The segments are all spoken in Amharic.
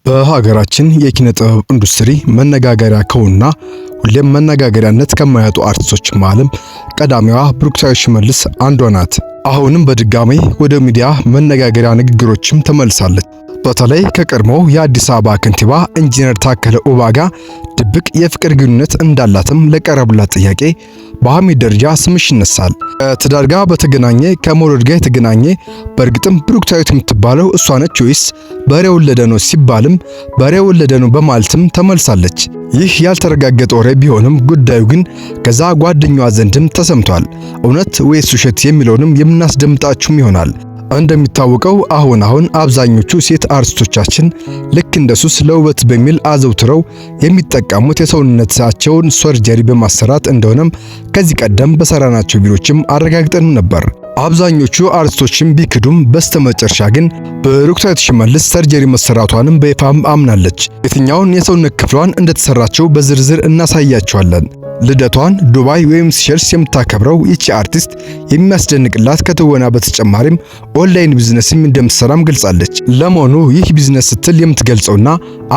በሀገራችን የኪነ ጥበብ ኢንዱስትሪ መነጋገሪያ ከሆኑና ሁሌም መነጋገሪያነት ከማያጡ አርቲስቶች መሃልም ቀዳሚዋ ብሩክታዊት ሽመልስ አንዷ ናት። አሁንም በድጋሚ ወደ ሚዲያ መነጋገሪያ ንግግሮችም ተመልሳለች። በተለይ ከቀድሞው የአዲስ አበባ ከንቲባ ኢንጂነር ታከለ ኡባ ጋር ድብቅ የፍቅር ግንኙነት እንዳላትም ለቀረበላት ጥያቄ በሐሜት ደረጃ ስምሽ ይነሳል። ከትዳር ጋር በተገናኘ ከመውለድ ጋር የተገናኘ በእርግጥም ብሩክታዊት የምትባለው እሷ ነች ወይስ በሬ ወለደ ነው ሲባልም በሬ ወለደ ነው በማለትም ተመልሳለች። ይህ ያልተረጋገጠ ወሬ ቢሆንም ጉዳዩ ግን ከዛ ጓደኛዋ ዘንድም ተሰምቷል። እውነት ወይስ ውሸት የሚለውንም የምናስደምጣችሁም ይሆናል። እንደሚታወቀው አሁን አብዛኞቹ ሴት አርቲስቶቻችን ልክ እንደ ሱስ ለውበት በሚል አዘውትረው የሚጠቀሙት የሰውነታቸውን ሰርጀሪ በማሰራት እንደሆነም ከዚህ ቀደም በሰራናቸው ቪዲዮችም አረጋግጠን ነበር። አብዛኞቹ አርቲስቶችም ቢክዱም በስተመጨረሻ ግን ብሩክታዊት ሽመልስ ሰርጀሪ መሰራቷንም በይፋም አምናለች። የትኛውን የሰውነት ክፍሏን እንደተሰራቸው በዝርዝር እናሳያቸዋለን። ልደቷን ዱባይ ወይም ሲሸልስ የምታከብረው ይቺ አርቲስት የሚያስደንቅላት ከትወና በተጨማሪም ኦንላይን ቢዝነስም እንደምትሰራም ገልጻለች። ለመሆኑ ይህ ቢዝነስ ስትል የምትገልጸውና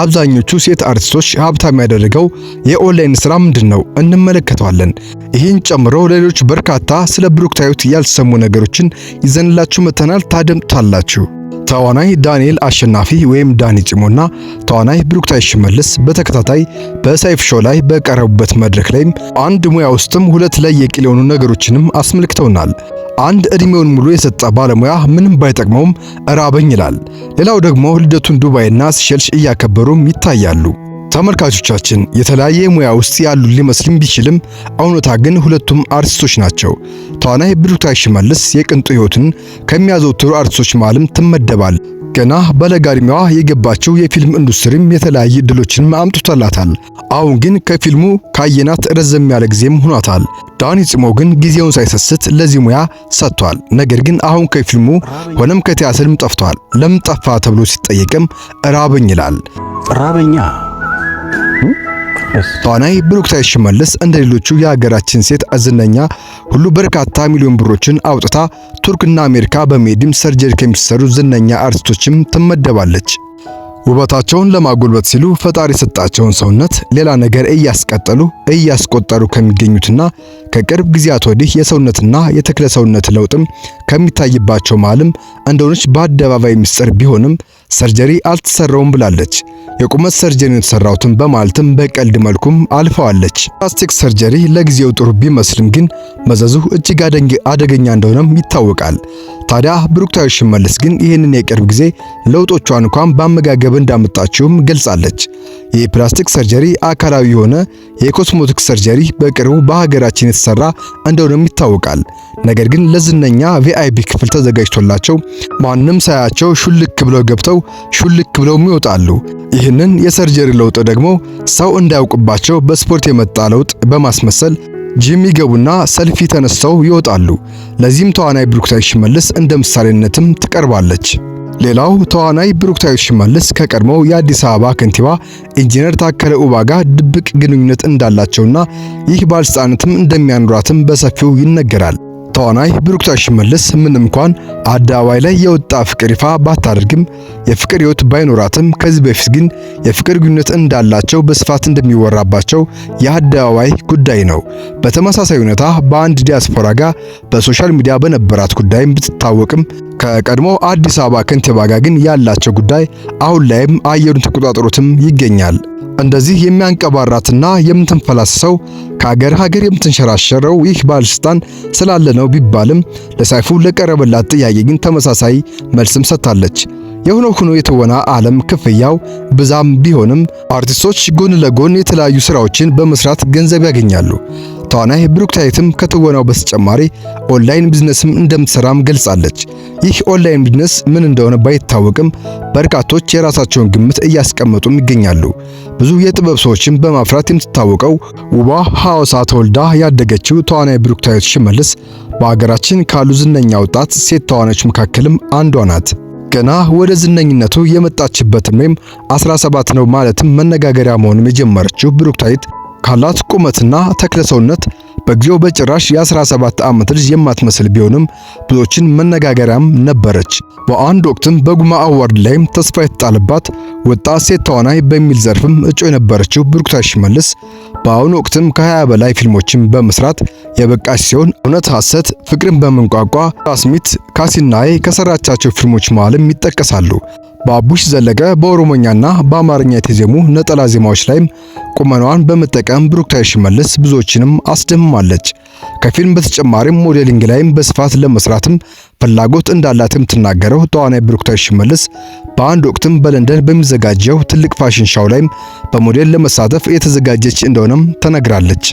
አብዛኞቹ ሴት አርቲስቶች ሀብታም ያደረገው የኦንላይን ስራ ምንድነው? እንመለከተዋለን። ይህን ጨምሮ ሌሎች በርካታ ስለ ብሩክታዊት ያልሰሙ ነገሮችን ይዘንላችሁ መተናል። ታደምጣላችሁ። ተዋናይ ዳንኤል አሸናፊ ወይም ዳኒ ጭሞና ተዋናይ ብሩክታዊት ሽመልስ በተከታታይ በሰይፍ ሾው ላይ በቀረቡበት መድረክ ላይም አንድ ሙያ ውስጥም ሁለት ለየቅል የሆኑ ነገሮችንም አስመልክተውናል። አንድ እድሜውን ሙሉ የሰጠ ባለሙያ ምንም ባይጠቅመውም እራበኝ ይላል። ሌላው ደግሞ ልደቱን ዱባይና ሲሸልስ እያከበሩም ይታያሉ። ተመልካቾቻችን የተለያየ ሙያ ውስጥ ያሉ ሊመስልም ቢችልም እውነታ ግን ሁለቱም አርቲስቶች ናቸው። ተዋናይ ብሩክታዊት ሽመልስ የቅንጡ ህይወትን ከሚያዘወትሩ አርቲስቶች መሃልም ትመደባል። ገና በለጋ ዕድሜዋ የገባችው የፊልም ኢንዱስትሪም የተለያየ እድሎችንም አምጥቶላታል። አሁን ግን ከፊልሙ ካየናት ረዘም ያለ ጊዜም ሆኗታል። ዳኒ ጽሞ ግን ጊዜውን ሳይሰስት ለዚህ ሙያ ሰጥቷል። ነገር ግን አሁን ከፊልሙ ሆነም ከቲያትርም ጠፍቷል። ለምን ጠፋ ተብሎ ሲጠየቅም ራበኝ ይላል። ራበኛ ተዋናይ ብሩክታዊት ሽመልስ እንደ ሌሎቹ የሀገራችን ሴት ዝነኛ ሁሉ በርካታ ሚሊዮን ብሮችን አውጥታ ቱርክና አሜሪካ በመሄድም ሰርጀሪ ከሚሰሩ ዝነኛ አርቲስቶችም ትመደባለች። ውበታቸውን ለማጎልበት ሲሉ ፈጣሪ የሰጣቸውን ሰውነት ሌላ ነገር እያስቆጠሩ ከሚገኙትና ከቅርብ ጊዜያት ወዲህ የሰውነትና የተክለ ሰውነት ለውጥም ከሚታይባቸው መሃልም እንደሆነች በአደባባይ ምስጢር ቢሆንም ሰርጀሪ አልተሰራውም ብላለች። የቁመት ሰርጀሪ የተሰራውትን በማለትም በቀልድ መልኩም አልፈዋለች። ፕላስቲክ ሰርጀሪ ለጊዜው ጥሩ ቢመስልም ግን መዘዙ እጅግ አደገኛ እንደሆነም ይታወቃል። ታዲያ ብሩክታዊት ሽመልስ ግን ይህንን የቅርብ ጊዜ ለውጦቿን እንኳን በአመጋገብ እንዳመጣችውም ገልጻለች። የፕላስቲክ ሰርጀሪ አካላዊ የሆነ የኮስሞቲክ ሰርጀሪ በቅርቡ በሀገራችን የተሰራ እንደሆነም ይታወቃል። ነገር ግን ለዝነኛ ቪአይፒ ክፍል ተዘጋጅቶላቸው ማንም ሳያቸው ሹልክ ብለው ገብተው ሹልክ ብለው ይወጣሉ። ይህንን የሰርጀሪ ለውጥ ደግሞ ሰው እንዳያውቅባቸው በስፖርት የመጣ ለውጥ በማስመሰል ጂም ይገቡና ሰልፊ ተነስተው ይወጣሉ። ለዚህም ተዋናይ ብሩክታዊት ሽመልስ እንደ ምሳሌነትም ትቀርባለች። ሌላው ተዋናይ ብሩክታዊት ሽመልስ ከቀድሞው የአዲስ አበባ ከንቲባ ኢንጂነር ታከለ ኡባ ጋር ድብቅ ግንኙነት እንዳላቸውና ይህ ባለስልጣናትም እንደሚያኖራትም በሰፊው ይነገራል። ተዋናይ ብሩክታዊት ሽመልስ ምንም እንኳን አደባባይ ላይ የወጣ ፍቅር ይፋ ባታደርግም የፍቅር ህይወት ባይኖራትም ከዚህ በፊት ግን የፍቅር ግንኙነት እንዳላቸው በስፋት እንደሚወራባቸው የአደባባይ ጉዳይ ነው። በተመሳሳይ ሁኔታ በአንድ ዲያስፖራ ጋር በሶሻል ሚዲያ በነበራት ጉዳይም ብትታወቅም ከቀድሞ አዲስ አበባ ከንቲባ ጋር ግን ያላቸው ጉዳይ አሁን ላይም አየሩን ተቆጣጥሮትም ይገኛል። እንደዚህ የሚያንቀባራትና የምትንፈላሰሰው ከሀገር የምትንሸራሸረው ይህ ባለስልጣን ስላለ ነው ቢባልም ለሰይፉ ለቀረበላት ጥያቄ ግን ተመሳሳይ መልስም ሰጥታለች። የሆነው ሆኖ የትወና ዓለም ክፍያው ብዛም ቢሆንም አርቲስቶች ጎን ለጎን የተለያዩ ስራዎችን በመስራት ገንዘብ ያገኛሉ። ተዋናይ ብሩክታዊትም ከትወናው በተጨማሪ ኦንላይን ቢዝነስም እንደምትሰራም ገልጻለች። ይህ ኦንላይን ቢዝነስ ምን እንደሆነ ባይታወቅም በርካቶች የራሳቸውን ግምት እያስቀመጡም ይገኛሉ። ብዙ የጥበብ ሰዎችን በማፍራት የምትታወቀው ውቧ ሐዋሳ ተወልዳ ያደገችው ተዋናይ ብሩክታዊት ሽመልስ በሀገራችን ካሉ ዝነኛ ወጣት ሴት ተዋናዮች መካከልም አንዷ ናት። ገና ወደ ዝነኝነቱ የመጣችበት ዕድሜም 17 ነው ማለትም መነጋገሪያ መሆኑን የጀመረችው ብሩክታዊት ካላት ቁመትና ተክለ ሰውነት በጊዜው በጭራሽ የ17 ዓመት ልጅ የማትመስል ቢሆንም ብዙዎችን መነጋገሪያም ነበረች። በአንድ ወቅትም በጉማ አዋርድ ላይም ተስፋ የተጣለባት ወጣት ሴት ተዋናይ በሚል ዘርፍም እጩ የነበረችው ብሩክታዊት ሽመልስ በአሁኑ ወቅትም ከ20 በላይ ፊልሞችን በመስራት የበቃች ሲሆን እውነት ሐሰት፣ ፍቅርን በመንቋቋ፣ ራስሚት፣ ካሲናይ ከሰራቻቸው ፊልሞች መሃልም ይጠቀሳሉ። በአቡሽ ዘለቀ በኦሮሞኛና በአማርኛ የተዜሙ ነጠላ ዜማዎች ላይም ቁመናዋን በመጠቀም ብሩክታዊት ሽመልስ ብዙዎችንም አስደምማለች። ከፊልም በተጨማሪም ሞዴሊንግ ላይም በስፋት ለመስራትም ፍላጎት እንዳላት የምትናገረው ተዋናይ ብሩክታዊት ሽመልስ በአንድ ወቅትም በለንደን በሚዘጋጀው ትልቅ ፋሽን ሻው ላይም በሞዴል ለመሳተፍ የተዘጋጀች እንደሆነም ተነግራለች።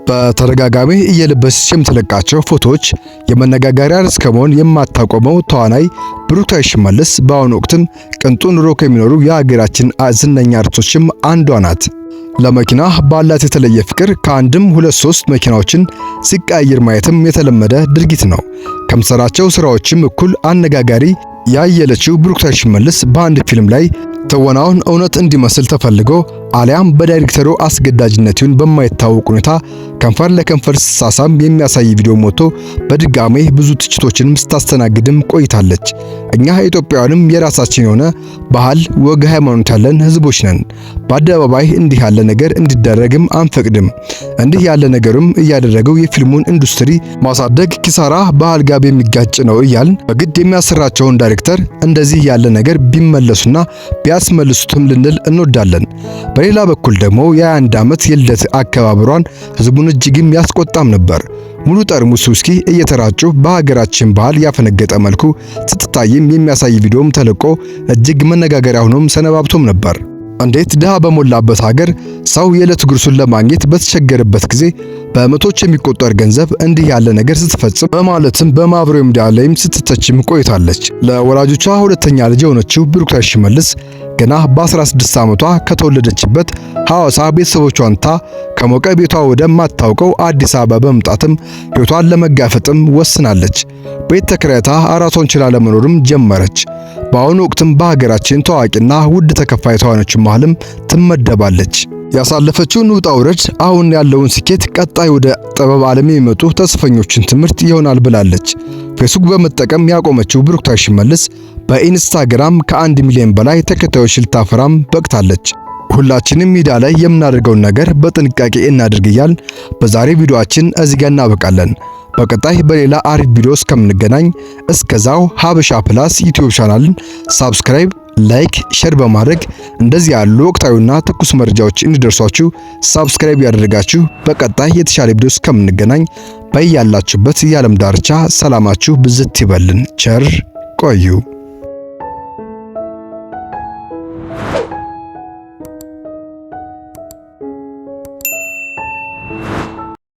በተደጋጋሚ እየለበሰች የምትለቃቸው ፎቶዎች የመነጋገሪያ ርዕስ ከመሆን የማታቆመው ተዋናይ ብሩክታዊት ሽመልስ በአሁኑ ወቅትም ቅንጡ ኑሮ ከሚኖሩ የሀገራችን ዝነኛ አርቲስቶችም አንዷ ናት። ለመኪና ባላት የተለየ ፍቅር ከአንድም 2-3 መኪናዎችን ሲቀያየር ማየትም የተለመደ ድርጊት ነው። ከምሰራቸው ስራዎችም እኩል አነጋጋሪ ያየለችው ብሩክታዊት ሽመልስ በአንድ ፊልም ላይ ትወናውን እውነት እንዲመስል ተፈልጎ አሊያም በዳይሬክተሩ አስገዳጅነት ይሁን በማይታወቅ ሁኔታ ከንፈር ለከንፈር ሲሳሳም የሚያሳይ ቪዲዮ ሞቶ በድጋሜ ብዙ ትችቶችንም ስታስተናግድም ቆይታለች። እኛ ኢትዮጵያውያንም የራሳችን የሆነ ባህል፣ ወግ፣ ሃይማኖት ያለን ህዝቦች ነን። በአደባባይ እንዲህ ያለ ነገር እንዲደረግም አንፈቅድም። እንዲህ ያለ ነገርም እያደረገው የፊልሙን ኢንዱስትሪ ማሳደግ ኪሳራ ባህል ጋር የሚጋጭ ነው እያልን በግድ የሚያሰራቸውን ዳይሬክተር እንደዚህ ያለ ነገር ቢመለሱና ቢያስመልሱትም ልንል እንወዳለን። በሌላ በኩል ደግሞ የ21 ዓመት የልደት አከባበሯን ህዝቡን እጅግም ያስቆጣም ነበር። ሙሉ ጠርሙስ ውስኪ እየተራጩ በሀገራችን ባህል ያፈነገጠ መልኩ ስትታይም የሚያሳይ ቪዲዮም ተለቆ እጅግ መነጋገሪያ ሆኖም ሰነባብቶም ነበር። እንዴት ድሃ በሞላበት ሀገር ሰው የዕለት ጉርሱን ለማግኘት በተቸገረበት ጊዜ በመቶች የሚቆጠር ገንዘብ እንዲህ ያለ ነገር ስትፈጽም በማለትም በማህበራዊ ሚዲያ ላይም ስትተችም ቆይታለች። ለወላጆቿ ሁለተኛ ልጅ የሆነችው ብሩክታዊት ሽመልስ ገና በ16 ዓመቷ ከተወለደችበት ሐዋሳ ቤተሰቦቿን ታ ከሞቀ ቤቷ ወደ ማታውቀው አዲስ አበባ በመምጣትም ሕይወቷን ለመጋፈጥም ወስናለች። ቤት ተከራይታ አራሷን ችላ ለመኖርም ጀመረች። በአሁኑ ወቅትም በሀገራችን ታዋቂና ውድ ተከፋይ ተዋናዮች መሃልም ትመደባለች። ያሳለፈችውን ውጣ ውረድ፣ አሁን ያለውን ስኬት፣ ቀጣይ ወደ ጥበብ ዓለም የሚመጡ ተስፈኞችን ትምህርት ይሆናል ብላለች። ፌስቡክ በመጠቀም ያቆመችው ብሩክታዊት ሽመልስ በኢንስታግራም ከ1 ሚሊዮን በላይ ተከታዮች ልታፈራም በቅታለች። ሁላችንም ሚዲያ ላይ የምናደርገውን ነገር በጥንቃቄ እናድርግ እያልን በዛሬ ቪዲዮአችን እዚህ ጋር እናበቃለን። በቀጣይ በሌላ አሪፍ ቪዲዮ እስከምንገናኝ እስከዛው ሀበሻ ፕላስ ዩቲዩብ ቻናልን ሳብስክራይብ፣ ላይክ፣ ሼር በማድረግ እንደዚህ ያሉ ወቅታዊና ትኩስ መረጃዎች እንዲደርሷችሁ ሳብስክራይብ ያደርጋችሁ። በቀጣይ የተሻለ ቪዲዮ እስከምንገናኝ በያላችሁበት የዓለም ዳርቻ ሰላማችሁ ብዝት ይበልን። ቸር ቆዩ።